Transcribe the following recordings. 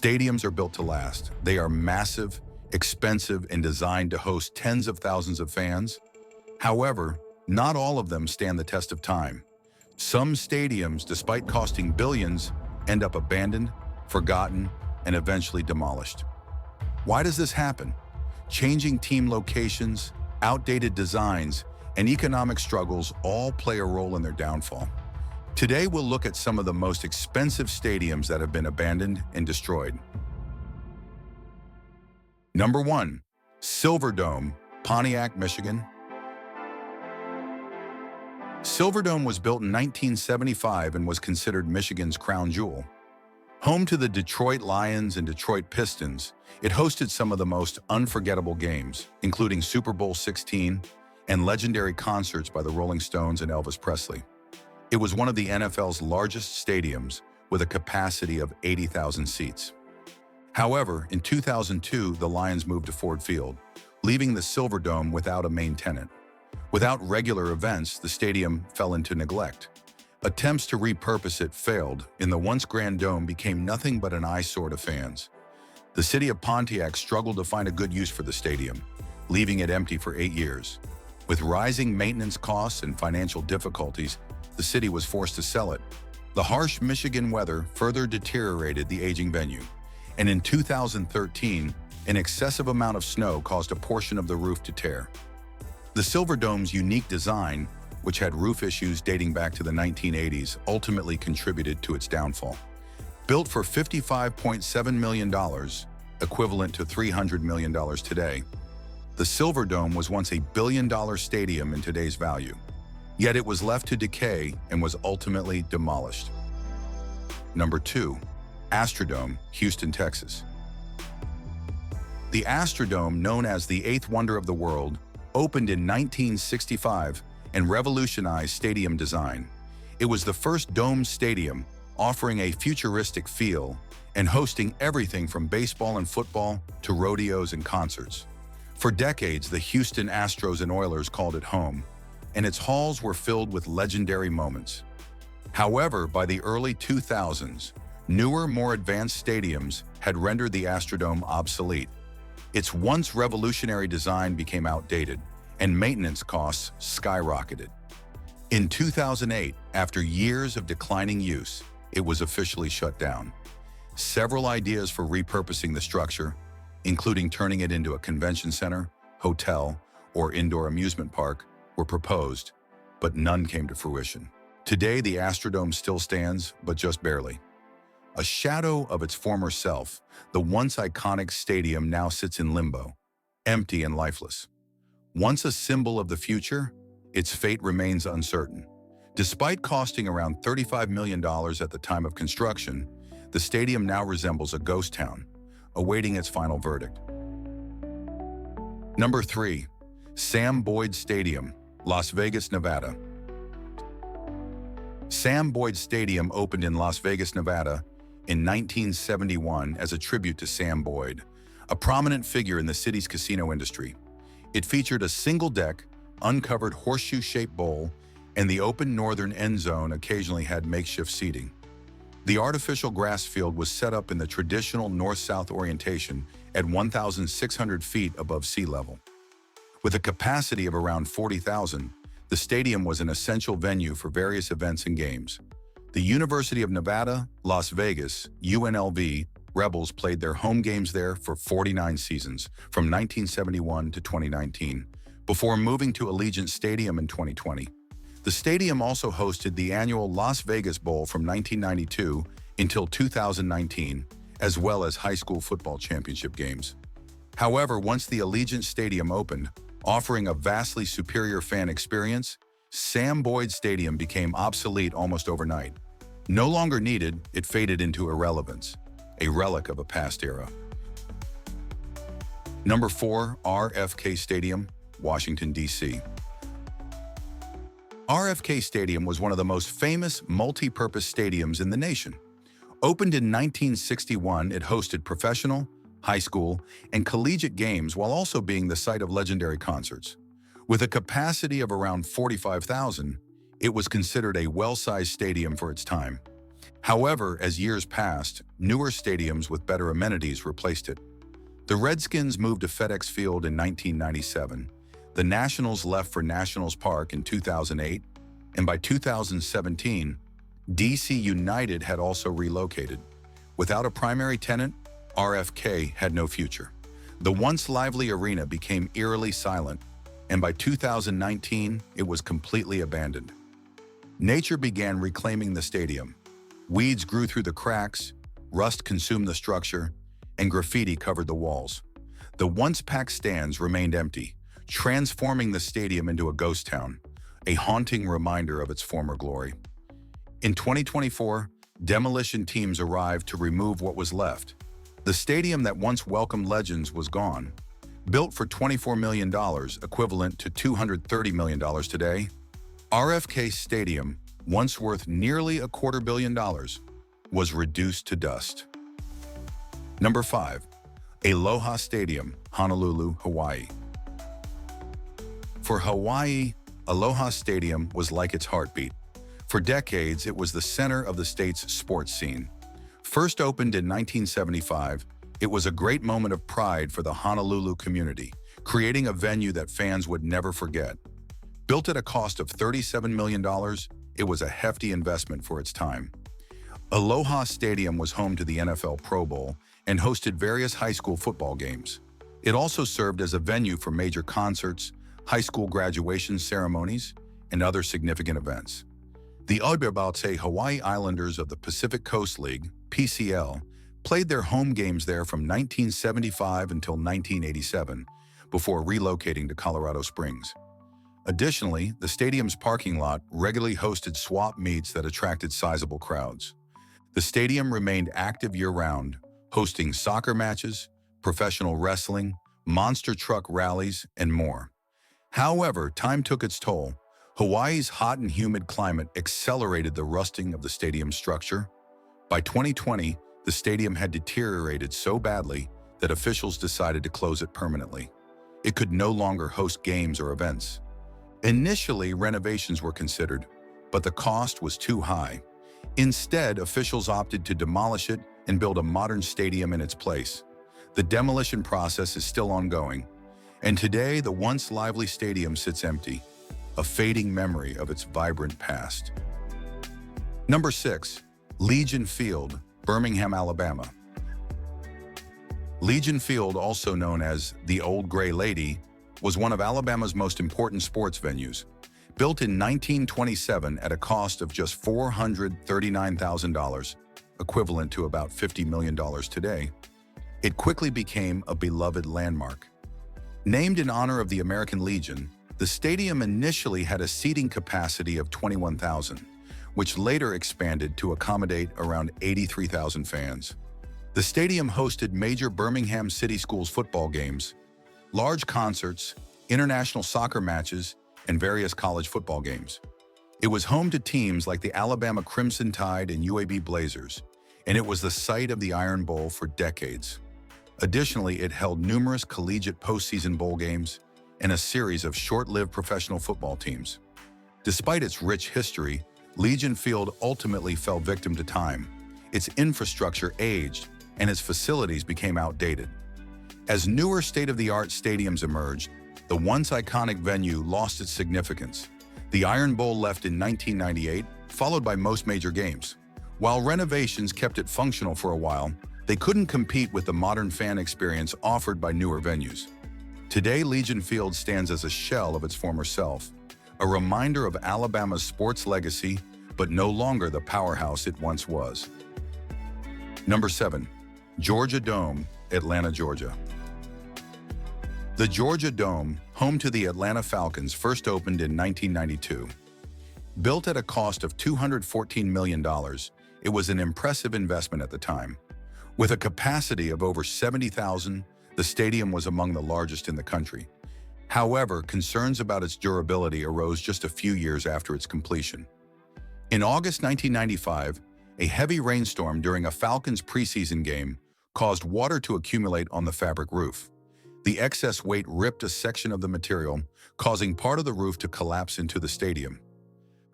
Stadiums are built to last. They are massive, expensive, and designed to host tens of thousands of fans. However, not all of them stand the test of time. Some stadiums, despite costing billions, end up abandoned, forgotten, and eventually demolished. Why does this happen? Changing team locations, outdated designs, and economic struggles all play a role in their downfall. Today, we'll look at some of the most expensive stadiums that have been abandoned and destroyed. Number 1. Silverdome, Pontiac, Michigan. Silverdome was built in 1975 and was considered Michigan's crown jewel. Home to the Detroit Lions and Detroit Pistons, it hosted some of the most unforgettable games, including Super Bowl XVI and legendary concerts by the Rolling Stones and Elvis Presley. It was one of the NFL's largest stadiums, with a capacity of 80,000 seats. However, in 2002, the Lions moved to Ford Field, leaving the Silverdome without a main tenant. Without regular events, the stadium fell into neglect. Attempts to repurpose it failed, and the once grand dome became nothing but an eyesore to fans. The city of Pontiac struggled to find a good use for the stadium, leaving it empty for 8 years. With rising maintenance costs and financial difficulties, the city was forced to sell it. The harsh Michigan weather further deteriorated the aging venue, and in 2013, an excessive amount of snow caused a portion of the roof to tear. The Silverdome's unique design, which had roof issues dating back to the 1980s, ultimately contributed to its downfall. Built for $55.7 million, equivalent to $300 million today, the Silverdome was once a billion-dollar stadium in today's value. Yet it was left to decay and was ultimately demolished. Number 2. Astrodome, Houston, Texas. The Astrodome, known as the eighth wonder of the world, opened in 1965 and revolutionized stadium design. It was the first domed stadium, offering a futuristic feel and hosting everything from baseball and football to rodeos and concerts. For decades, the Houston Astros and Oilers called it home, and its halls were filled with legendary moments. However, by the early 2000s, newer, more advanced stadiums had rendered the Astrodome obsolete. Its once revolutionary design became outdated, and maintenance costs skyrocketed. In 2008, after years of declining use, it was officially shut down. Several ideas for repurposing the structure, including turning it into a convention center, hotel, or indoor amusement park, were proposed, but none came to fruition. Today, the Astrodome still stands, but just barely. A shadow of its former self, the once iconic stadium now sits in limbo, empty and lifeless. Once a symbol of the future, its fate remains uncertain. Despite costing around $35 million at the time of construction, the stadium now resembles a ghost town, awaiting its final verdict. Number 3. Sam Boyd Stadium, Las Vegas, Nevada. Sam Boyd Stadium opened in Las Vegas, Nevada in 1971 as a tribute to Sam Boyd, a prominent figure in the city's casino industry. It featured a single-deck, uncovered horseshoe-shaped bowl, and the open northern end zone occasionally had makeshift seating. The artificial grass field was set up in the traditional north-south orientation at 1,600 feet above sea level. With a capacity of around 40,000, the stadium was an essential venue for various events and games. The University of Nevada, Las Vegas, UNLV, Rebels played their home games there for 49 seasons, from 1971 to 2019, before moving to Allegiant Stadium in 2020. The stadium also hosted the annual Las Vegas Bowl from 1992 until 2019, as well as high school football championship games. However, once the Allegiant Stadium opened, offering a vastly superior fan experience, Sam Boyd Stadium became obsolete almost overnight. No longer needed, it faded into irrelevance, a relic of a past era. Number 4. RFK Stadium, Washington, D.C. RFK Stadium was one of the most famous multi-purpose stadiums in the nation. Opened in 1961, it hosted professional, high school, and collegiate games while also being the site of legendary concerts. With a capacity of around 45,000, it was considered a well-sized stadium for its time. However, as years passed, newer stadiums with better amenities replaced it. The Redskins moved to FedEx Field in 1997. The Nationals left for Nationals Park in 2008, and by 2017, DC United had also relocated. Without a primary tenant, RFK had no future. The once lively arena became eerily silent, and by 2019, it was completely abandoned. Nature began reclaiming the stadium. Weeds grew through the cracks, rust consumed the structure, and graffiti covered the walls. The once packed stands remained empty, transforming the stadium into a ghost town, a haunting reminder of its former glory. In 2024, demolition teams arrived to remove what was left. The stadium that once welcomed legends was gone. Built for $24 million, equivalent to $230 million today, RFK Stadium, once worth nearly $250 million, was reduced to dust. Number 5. Aloha Stadium, Honolulu, Hawaii. For Hawaii, Aloha Stadium was like its heartbeat. For decades, it was the center of the state's sports scene. First opened in 1975, it was a great moment of pride for the Honolulu community, creating a venue that fans would never forget. Built at a cost of $37 million, it was a hefty investment for its time. Aloha Stadium was home to the NFL Pro Bowl and hosted various high school football games. It also served as a venue for major concerts, high school graduation ceremonies, and other significant events. The ʻaubabate Hawaii Islanders of the Pacific Coast League, PCL, played their home games there from 1975 until 1987, before relocating to Colorado Springs. Additionally, the stadium's parking lot regularly hosted swap meets that attracted sizable crowds. The stadium remained active year-round, hosting soccer matches, professional wrestling, monster truck rallies, and more. However, time took its toll. Hawaii's hot and humid climate accelerated the rusting of the stadium's structure. By 2020, the stadium had deteriorated so badly that officials decided to close it permanently. It could no longer host games or events. Initially, renovations were considered, but the cost was too high. Instead, officials opted to demolish it and build a modern stadium in its place. The demolition process is still ongoing, and today the once lively stadium sits empty, a fading memory of its vibrant past. Number 6. Legion Field, Birmingham, Alabama. Legion Field, also known as the Old Gray Lady, was one of Alabama's most important sports venues. Built in 1927 at a cost of just $439,000, equivalent to about $50 million today, it quickly became a beloved landmark. Named in honor of the American Legion, the stadium initially had a seating capacity of 21,000, which later expanded to accommodate around 83,000 fans. The stadium hosted major Birmingham City Schools football games, large concerts, international soccer matches, and various college football games. It was home to teams like the Alabama Crimson Tide and UAB Blazers, and it was the site of the Iron Bowl for decades. Additionally, it held numerous collegiate postseason bowl games and a series of short-lived professional football teams. Despite its rich history, Legion Field ultimately fell victim to time. Its infrastructure aged, and its facilities became outdated. As newer state-of-the-art stadiums emerged, the once iconic venue lost its significance. The Iron Bowl left in 1998, followed by most major games. While renovations kept it functional for a while, they couldn't compete with the modern fan experience offered by newer venues. Today, Legion Field stands as a shell of its former self, a reminder of Alabama's sports legacy, but no longer the powerhouse it once was. Number 7. Georgia Dome, Atlanta, Georgia. The Georgia Dome, home to the Atlanta Falcons, first opened in 1992. Built at a cost of $214 million, it was an impressive investment at the time. With a capacity of over 70,000, the stadium was among the largest in the country. However, concerns about its durability arose just a few years after its completion. In August 1995, a heavy rainstorm during a Falcons preseason game caused water to accumulate on the fabric roof. The excess weight ripped a section of the material, causing part of the roof to collapse into the stadium.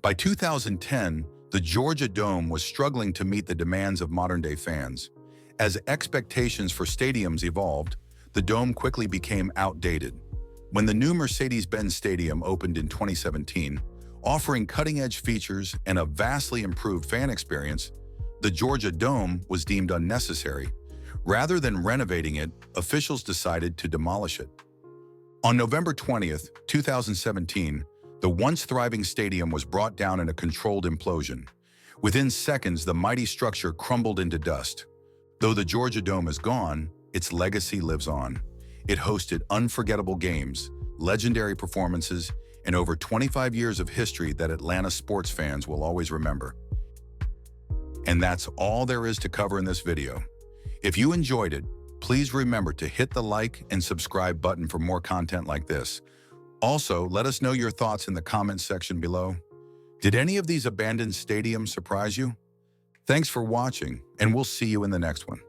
By 2010, The Georgia Dome was struggling to meet the demands of modern-day fans. As expectations for stadiums evolved, the Dome quickly became outdated. When the new Mercedes-Benz Stadium opened in 2017, offering cutting-edge features and a vastly improved fan experience, the Georgia Dome was deemed unnecessary. Rather than renovating it, officials decided to demolish it. On November 20th, 2017, the once thriving stadium was brought down in a controlled implosion. Within seconds, the mighty structure crumbled into dust. Though the Georgia Dome is gone, its legacy lives on. It hosted unforgettable games, legendary performances, and over 25 years of history that Atlanta sports fans will always remember. And that's all there is to cover in this video. If you enjoyed it, please remember to hit the like and subscribe button for more content like this. Also, let us know your thoughts in the comments section below. Did any of these abandoned stadiums surprise you? Thanks for watching, and we'll see you in the next one.